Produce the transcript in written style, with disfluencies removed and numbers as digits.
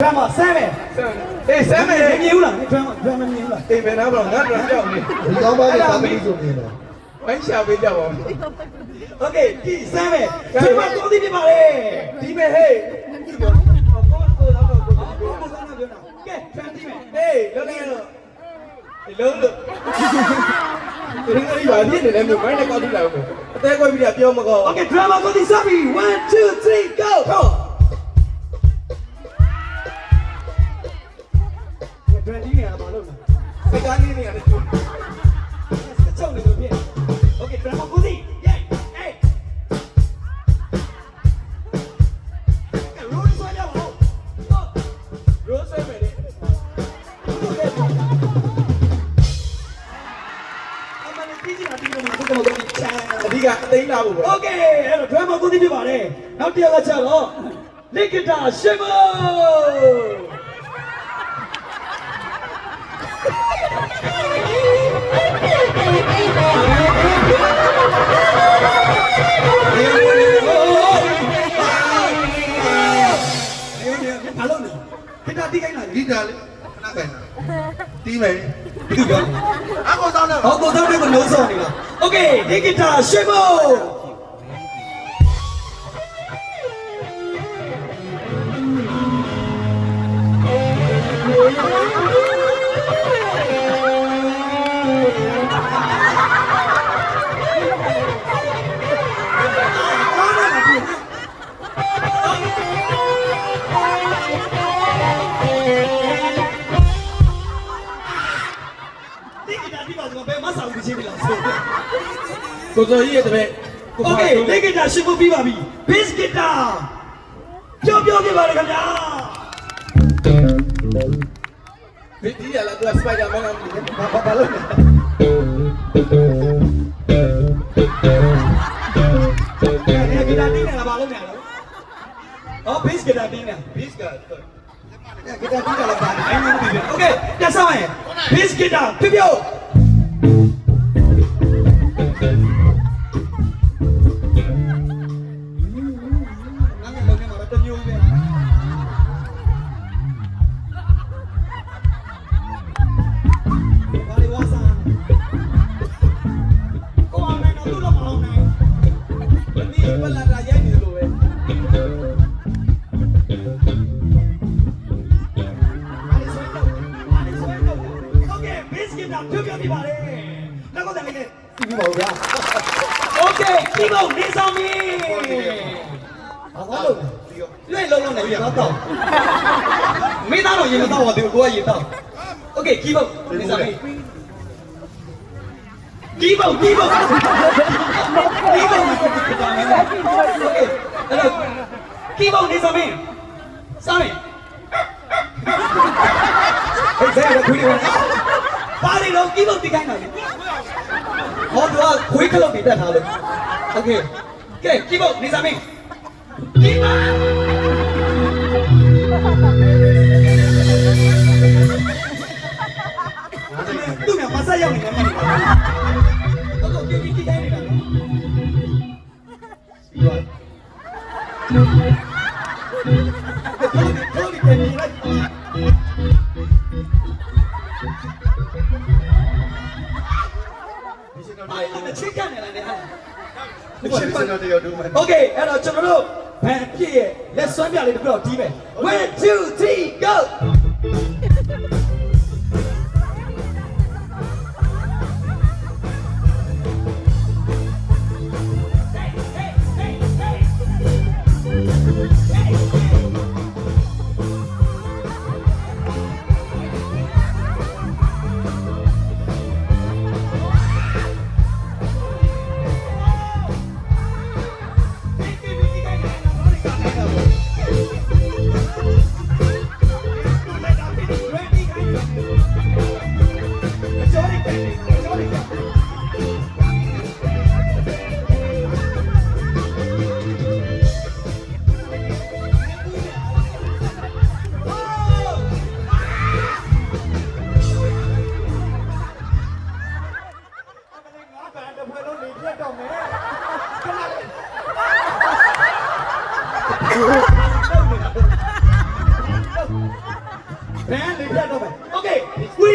Drama 7 Hey 7မမြင်ဘူးလား drama မမြင်ဘူးလား Hey ဘယ်နားမလို့ငါတို့ကြောက်နေ ဒီကောင်းပါလေတာမီးဆိုနေတော့ ဝိုင်းရှာပေးကြပါဦး Okay ဒီ7ဒီမှာကိုသိပြပါလေ ဒီမဲ့ Hey ကိုတော့ကဲ 20 Hey လုံးနေတော့လုံးလို့ဒီနေ့ပါပြည့်နေတယ်မြို့မိုင်းနဲ့ကောက်ကြည့်လိုက်ဦးအသေးခွဲပြီးတော့ပြောမကော Okay drama ကိုသိစပြီ1 2 3 go 20နေရမှာလို့လား စကားလေးနေရတယ် ချုပ်နေလို့ဖြစ် Okay drama ကိုသိ yeah hey ရိုးဆွဲကြပါဦး ရိုးဆွဲမယ်လေ အမှန်ကြီးကြီးတာဒီလိုမျိုးကတော့ချမ်း အဓိကအသိလာဖို့ပေါ့ Okay အဲ့တော့ drama ကိုသိပြပါလေနောက်တစ်ယောက်ကချက်တော့လိကတာရှင်မဘာလို့လဲခိတာတိခိုင်းလာ ဒီတာလေခဏခိုင်တာတီးမယ် ဒီက အခုစောင်းနေ ဟောကိုတော့တဲ့ကိုလုံးစောနေလား Okay လိကတာရှင်မကိုစောကြီးရဲ့တပည့် Okay လိကတာရှင်မပြီးပါပြီ Bass guitar ပြောပြပါလေခင်ဗျာ ဒီရလာသူစပိုက်ဒါမန်လား ဘာလို့လဲဂီတာတင်းနေတာဘာလို့လဲဟော bass guitar တင်းနေတာ Beast က ဂီတာတင်းတာလည်းပါအဲ့လိုပြီးပြီ Okay တက်ဆောင်ရင် bass guitar ပြုတ်ပြပါလေနောက်တော့လည်းပြီးပါဦးဗျာ Okay ဒီကောင်နေဆောင်ပြီဘာလို့လဲလုံးလုံးနဲ့ရတော့မင်းသားတော့ရင်မတော့ဘူးကိုကရင်တော့ Okay ကြီးပေါ့နေဆောင်ပြီကြီးပေါ့Okay အဲ့တော့ကြီးပေါ့နေဆောင်ပြီဆောင်ပြီဟဲ့ဇာတ်ခွေးနေပါလေတော့ကြီးပေါ့တိခိုင်းတာလေဟောသူကခွေးခလုတ်တွေတက်ထားလို့ Okay ကဲကြီးပေါ့နေဆောင်ပြီကြီးပါသူကမဆက်ရောက်နေတယ်မှတ်နေပါတော့ကိုကြီးခိုင်းနေတာနော်ပြီးပါတော်တယ်ပြန်လိုက်ချစ်ကန်နေလားနေဟာ ချစ်ပါတော့တရော်ဒူမယ် Okay အဲ့တော့ကျွန်တော်တို့ဘန်ပြည့်ရဲ့လက်စွမ်းပြလေးတစ်ခုတော့တီးမယ်1 2 3 go ဘန်လေးဖြတ်တော့မယ် Okay we